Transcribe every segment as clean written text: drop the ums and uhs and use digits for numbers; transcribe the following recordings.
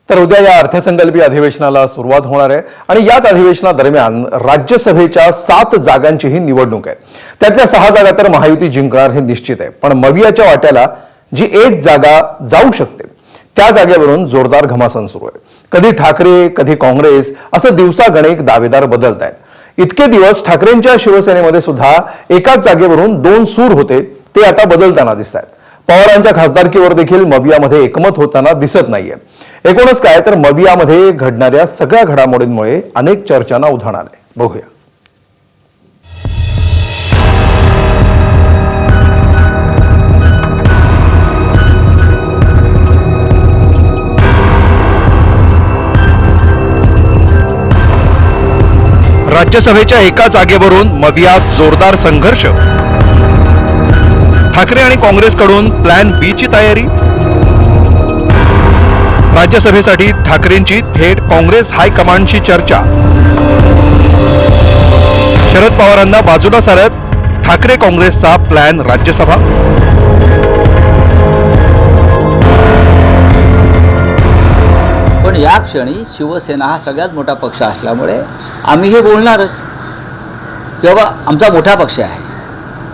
तर उद्या या अर्थसंकल्पीय अधिवेशनाला सुरुवात होणार आहे आणि याच अधिवेशनादरम्यान राज्यसभेच्या 7 जागांचीही निवडणूक आहे। त्यातल्या 6 जागा तर महायुती जिंकणार हे निश्चित आहे, पण मवियाच्या वाट्याला जी एक जागा जाऊ शकते त्या जागेवरून जोरदार घमासान सुरू आहे। कधी ठाकरे कधी काँग्रेस असं दिवसागणिक दावेदार बदलत आहेत। इतके दिवस ठाकरेंच्या शिवसेनेमध्ये सुद्धा एकाच जागेवरून 2 सूर होते, ते आता बदलताना दिसतात। पवारांच्या खासदारकीवर देखील मवियामध्ये एकमत होताना दिसत नाहीये। एकूणच काय तर मवियामध्ये घडणाऱ्या सगळ्या घडामोडींमुळे अनेक चर्चांना उधाण आलंय। बघूया। राज्यसभेच्या एका जागेवरून मवियात जोरदार संघर्ष। ठाकरे आणि काँग्रेसकडून प्लॅन बी ची तयारी। राज्यसभेसाठी ठाकरेंची थेट काँग्रेस हायकमांडशी चर्चा। शरद पवारांना बाजूला सारत ठाकरे काँग्रेसचा प्लॅन राज्यसभा। पण या क्षणी शिवसेना हा सगळ्यात मोठा पक्ष असल्यामुळे आम्ही हे बोलणारच की बाबा आमचा मोठा पक्ष आहे,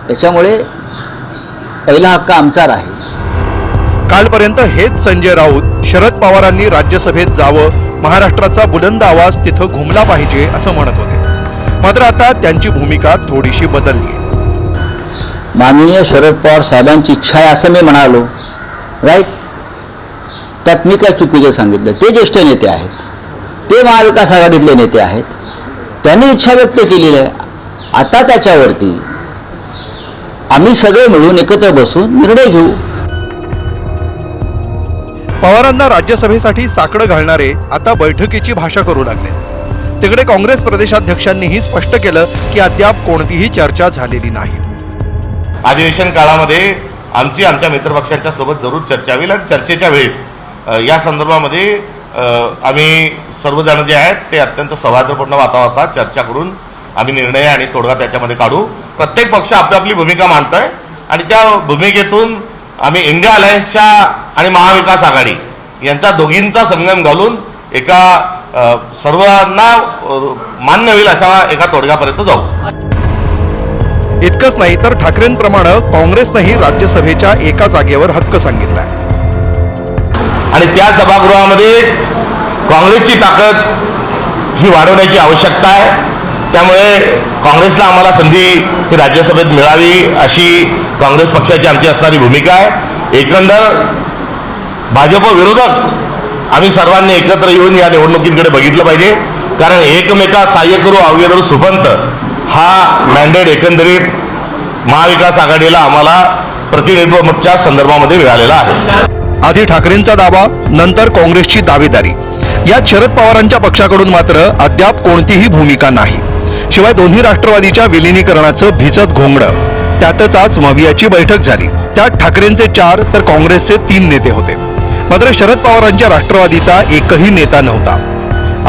त्याच्यामुळे पहिला हक्क आमचा राहील। कालपर्यंत हेच संजय राऊत शरद पवारांनी राज्यसभेत जावं, महाराष्ट्राचा बुलंद आवाज तिथं घुमला पाहिजे असं म्हणत होते। मात्र आता त्यांची भूमिका थोडीशी बदलली आहे। माननीय शरद पवार साहेबांची इच्छा आहे असं मी म्हणालो, राईट? त्यात मी काय चुकीचं सांगितलं? ते ज्येष्ठ नेते आहेत, ते महाविकास आघाडीतले नेते आहेत, त्यांनी इच्छा व्यक्त केलेली आहे। आता त्याच्यावरती आम्ही सगळे मिळून एकत्र बसून निर्णय घेऊ। पवारांना राज्यसभेसाठी साकडं घालणारे आता बैठकीची भाषा करू लागले। तिकडे काँग्रेस प्रदेशाध्यक्षांनीही स्पष्ट केलं की अद्याप कोणतीही चर्चा झालेली नाही। अधिवेशन काळामध्ये आमच्या मित्रपक्षांच्या सोबत जरूर चर्चा होईल आणि चर्चेच्या वेळेस या संदर्भामध्ये आम्ही सर्वजण जे आहेत ते अत्यंत सौहार्दपूर्ण वातावरणात चर्चा करून आम्ही निर्णय आणि तोडगा त्याच्यामध्ये काढू। प्रत्येक पक्ष आपली भूमिका मांडतोय आणि त्या भूमिकेतून आम्ही इंडिया अलायन्सच्या आणि महाविकास आघाडी यांचा दोघींचा संगम घालून एका सर्वांना मान्य होईल अशा एका तोडग्यापर्यंत जाऊ। इतकंच नाही तर ठाकरेंप्रमाणे काँग्रेसनेही राज्यसभेच्या एका जागेवर हक्क सांगितलाय आणि त्या सभागृहामध्ये काँग्रेसची ताकद ही वाढवण्याची आवश्यकता आहे। त्यामुळे काँग्रेसला आम्हाला संधी ही राज्यसभेत मिळावी अशी काँग्रेस पक्षाची आमची असणारी भूमिका आहे। एकंदर भाजप विरोधक आम्ही सर्वांनी एकत्र येऊन या निवडणुकीकडे बघितलं पाहिजे, कारण एकमेका सहाय्य करू अव्यय धरू सुपंत हा मॅन्डेट एकंदरीत महाविकास आघाडीला आम्हाला प्रतिनिधित्वाच्या संदर्भामध्ये मिळालेला आहे। आधी ठाकरेंचा दावा, नंतर काँग्रेसची दावेदारी। यात शरद पवारांच्या पक्षाकडून मात्र अद्याप कोणतीही भूमिका नाही। शिवाय दोन्ही राष्ट्रवादीच्या विलिनीकरणाचं भिजत घोंगडं। त्यातच आज मवियाची बैठक झाली। त्यात ठाकरेंचे 4 तर काँग्रेसचे 3 नेते होते। मात्र शरद पवारांच्या राष्ट्रवादीचा एकही नेता नव्हता।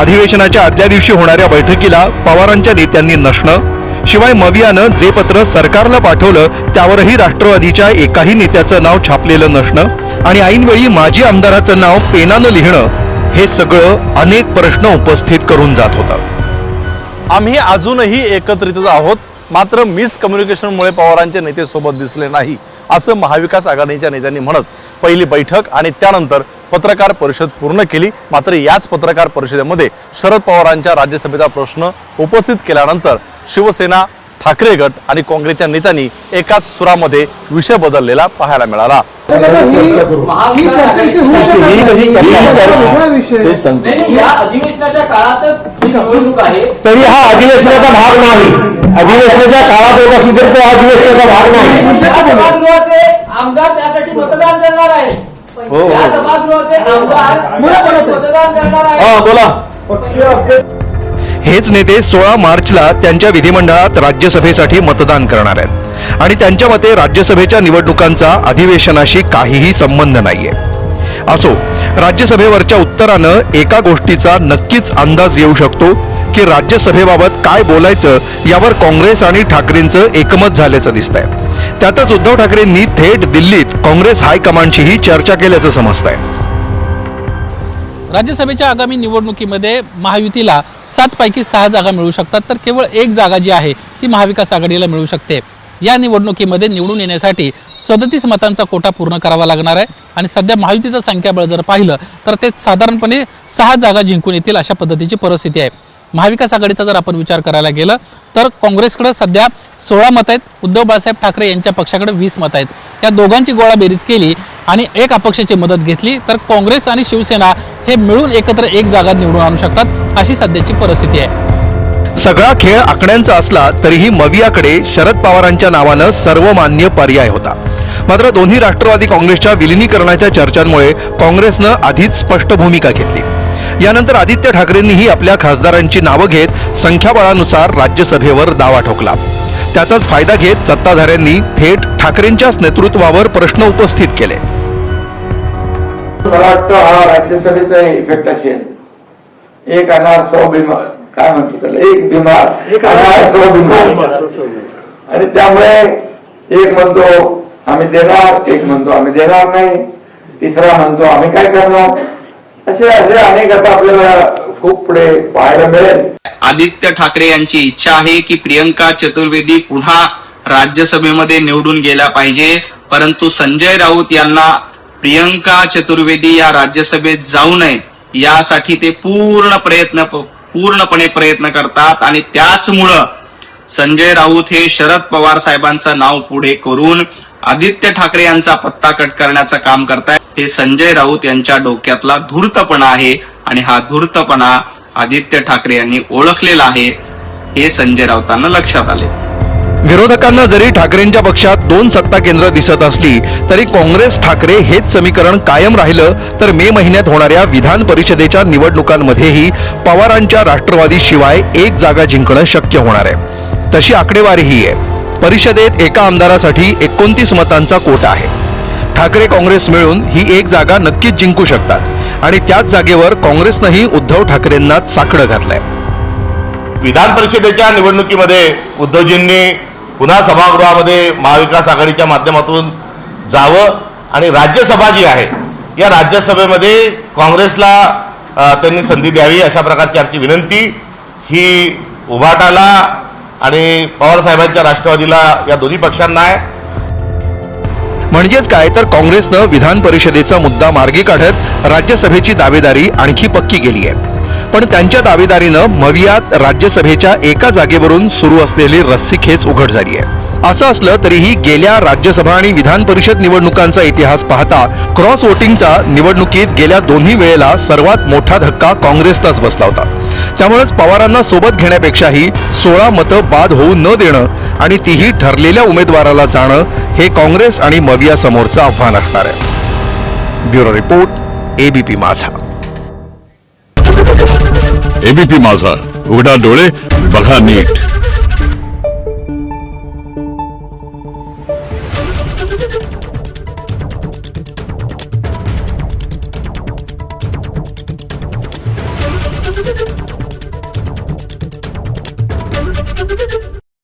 अधिवेशनाच्या आदल्या दिवशी होणाऱ्या बैठकीला पवारांच्या नेत्यांनी नसणं, शिवाय मवियानं जे पत्र सरकारला पाठवलं त्यावरही राष्ट्रवादीच्या एकाही नेत्याचं नाव छापलेलं नसणं आणि ऐनवेळी माजी आमदाराचं नाव पेनानं लिहिणं, हे सगळं अनेक प्रश्न उपस्थित करून जात होतं। आम्ही अजूनही एकत्रितच आहोत, मात्र मिसकम्युनिकेशनमुळे पवारांचे नेते सोबत दिसले नाही असं महाविकास आघाडीच्या नेत्यांनी म्हणत पहिली बैठक आणि त्यानंतर पत्रकार परिषद पूर्ण केली। मात्र याच पत्रकार परिषदेमध्ये शरद पवारांच्या राज्यसभेचा प्रश्न उपस्थित केल्यानंतर शिवसेना, ठाकरे गट आणि काँग्रेसच्या नेत्यांनी एकाच सुरामध्ये विषय बदललेला पाहायला मिळाला। तरी हा अधिवेशनाचा भाग नाही। अधिवेशनाच्या काळात होत असेल तर तो अधिवेशनाचा भाग नाही। आमदार त्यासाठी मतदान करणार आहे। या सभागृहाचे आमदार मतदान करणार आहे। बोला। हेच नेते 16 मार्चला त्यांच्या विधिमंडळात राज्यसभेसाठी मतदान करणार आहेत आणि त्यांच्या मते राज्यसभेच्या निवडणुकांचा अधिवेशनाशी काहीही संबंध नाहीये। असो, राज्यसभेवरच्या उत्तरानं एका गोष्टीचा नक्कीच अंदाज येऊ शकतो की राज्यसभेबाबत काय बोलायचं यावर काँग्रेस आणि ठाकरेंचं एकमत झाल्याचं दिसतंय। त्यातच उद्धव ठाकरेंनी थेट दिल्लीत काँग्रेस हायकमांडशीही चर्चा केल्याचं समजतंय। राज्यसभेच्या आगामी निवडणुकीमध्ये महायुतीला 7 पैकी 6 जागा मिळू शकतात, तर केवळ 1 जागा जी आहे ती महाविकास आघाडीला मिळू शकते. या निवडणुकीमध्ये निवडून येण्यासाठी 37 मतांचा कोटा पूर्ण करावा लागणार आहे आणि सध्या महायुतीचं संख्याबळ जर पाहिलं तर ते साधारणपणे 6 जागा जिंकून येतील अशा पद्धतीची परिस्थिती आहे. महाविकास आघाडीचा जर आपण विचार करायला गेलं तर काँग्रेसकडे सध्या 16 मतं आहेत, उद्धव बाळासाहेब ठाकरे यांच्या पक्षाकडे 20 मतं आहेत. या दोघांची गोळाबेरीज केली आणि एक अपक्षाची मदत घेतली तर काँग्रेस आणि शिवसेना हे मिळून एकत्र 1 जागा निवडून आणू शकतात अशी सध्याची परिस्थिती आहे. सगळा खेळ आकड्यांचा असला तरीही मवियाकडे शरद पवारांच्या नावानं सर्वमान्य पर्याय होता. मात्र दोन्ही राष्ट्रवादी काँग्रेसच्या विलिनीकरणाच्या चर्चांमुळे काँग्रेसनं आधीच स्पष्ट भूमिका घेतली. यानंतर आदित्य ठाकरेंनीही आपल्या खासदारांची नावं घेत संख्याबळानुसार राज्यसभेवर दावा ठोकला. त्याचाच फायदा घेत सत्ताधाऱ्यांनी थेट ठाकरेंच्याच नेतृत्वावर प्रश्न उपस्थित केले. मला वाटतं हा राज्यसभेचा इफेक्ट असेल. एक अनार 100 बिमार, काय म्हणतो त्याला, एक बिमार अनार 100 बिमार. आणि त्यामुळे एक म्हणतो आम्ही देणार, एक म्हणतो आम्ही देणार नाही, तिसरा म्हणतो आम्ही काय करणार. असे अनेक आता आपल्याला खूप पुढे पाहायला मिळेल. आदित्य ठाकरे यांची इच्छा आहे की प्रियंका चतुर्वेदी पुन्हा राज्यसभेमध्ये निवडून गेल्या पाहिजे, परंतु संजय राऊत यांना प्रियंका चतुर्वेदी या राज्यसभेत जाऊ नये यासाठी ते पूर्णपणे प्रयत्न करतात आणि त्याचमुळं संजय राऊत हे शरद पवार साहेबांचं नाव पुढे करून आदित्य ठाकरे यांचा पत्ता कट करण्याचं काम करतायत. हे संजय राऊत यांच्या डोक्यातला धूर्तपणा आहे आणि हा धूर्तपणा आदित्य ठाकरे यांनी ओळखलेला आहे हे संजय राऊतांना लक्षात आले. विरोधकांना जरी ठाकरेंच्या पक्षात 2 सत्ता केंद्र दिसत असली तरी काँग्रेस ठाकरे हेच समीकरण कायम राहिलं तर मे महिन्यात होणाऱ्या विधान परिषदेच्या निवडणुकांमध्येही पवारांच्या राष्ट्रवादी शिवाय 1 जागा जिंकणं शक्य होणार आहे. तशी आकडेवारीही आहे. परिषदेत एका आमदारासाठी 29 मतांचा कोटा आहे. ठाकरे काँग्रेस मिळून ही 1 जागा नक्कीच जिंकू शकतात आणि त्याच जागेवर काँग्रेसनंही उद्धव ठाकरेंनाच साकडं घातलंय. विधान परिषदेच्या निवडणुकीमध्ये उद्धवजींनी पुन्हा सभागृहामध्ये महाविकास आघाडीच्या माध्यमातून जावं आणि राज्यसभा जी आहे या राज्यसभेमध्ये काँग्रेसला त्यांनी संधी द्यावी अशा प्रकारची आमची विनंती ही उभाटाला आणि पवारसाहेबांच्या राष्ट्रवादीला या दोन्ही पक्षांना आहे. म्हणजेच काय तर काँग्रेसनं विधान परिषदेचा मुद्दा मार्गी काढत राज्यसभेची दावेदारी आणखी पक्की केली आहे. पण त्यांच्या दावेदारीनं मवियात राज्यसभेच्या एका जागेवरून सुरू असलेली रस्सीखेच उघड झाली आहे. असं असलं तरीही गेल्या राज्यसभा आणि विधान परिषद निवडणुकांचा इतिहास पाहता क्रॉस वोटिंगचा निवडणुकीत गेल्या दोन्ही वेळेला सर्वात मोठा धक्का काँग्रेसलाच बसला होता. त्यामुळेच पवारांना सोबत घेण्यापेक्षाही 16 मतं बाद होऊ न देणं आणि तीही ठरलेल्या उमेदवाराला जाणं हे काँग्रेस आणि मविया समोरचं आव्हान असणार आहे. ब्युरो रिपोर्ट, एबीपी माझा. एबीपी माझा, उघडा डोळे बघा नीट.